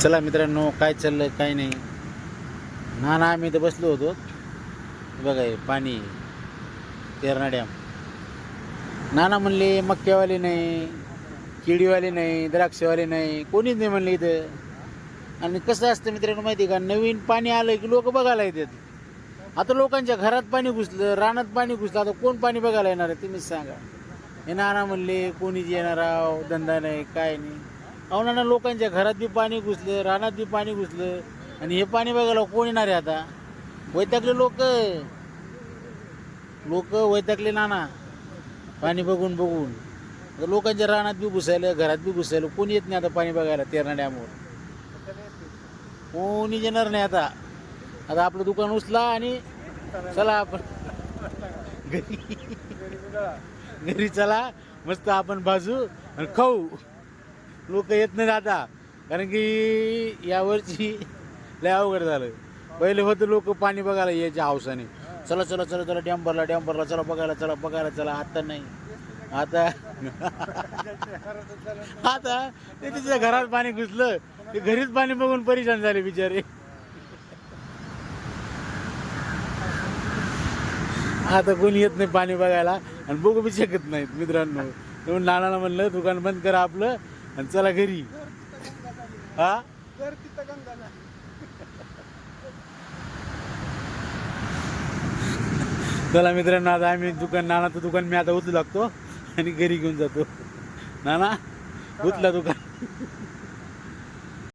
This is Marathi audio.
चला मित्रांनो, काय चाललं काय नाही. ना आम्ही तर बसलो होतो. बघा हे पाणी, तेरणा डॅम. नाना म्हणले मक्क्यावाले नाही, केळीवाले नाही, द्राक्षवाले नाही, कोणीच नाही म्हणले इथं. आणि कसं असतं मित्रांनो माहिती आहे का, नवीन पाणी आलं की लोक बघायला येतात. आता लोकांच्या घरात पाणी घुसलं, रानात पाणी घुसलं, आता कोण पाणी बघायला येणार आहे तुम्हीच सांगा. हे नाना म्हणले कोणीच येणार आहो, धंदा नाही काय नाही. अहो नाना, लोकांच्या घरात बी पाणी घुसलं, रानात बी पाणी घुसलं, आणि हे पाणी बघायला कोण येणार आहे आता. वैतागले लोक, लोक वैतागले नाना पाणी बघून बघून. आता लोकांच्या रानात बी घुसायलं, घरात बी घुसायलं, कोणी येत नाही आता पाणी बघायला तेरणा डॅमवर. कोणी येणार नाही आता. आता आपलं दुकान उचला आणि चला आपण घरी चला, मस्त आपण भाजू आणि खाऊ. लोक येत नाही आता, कारण की यावर्षी लय अवघड झालं. पहिले होतं लोक पाणी बघायला यायच्या हौसाने, चला चला चला चला डॅम भरला चला बघायला चला बघायला चला. आता नाही, आता आता ते तिच्या घरात पाणी घुसलं, ते घरीच पाणी बघून परेशान झाले बिचारे. आता कोणी येत नाही पाणी बघायला आणि बघू बी शकत नाहीत मित्रांनो. म्हणून नानाला म्हणलं दुकान बंद करा आपलं आणि चला घरी. हा, चला मित्रांनो, आता आम्ही नानाचं दुकान मी आता उचलू लागतो आणि घरी घेऊन जातो. नाना उचला दुकान.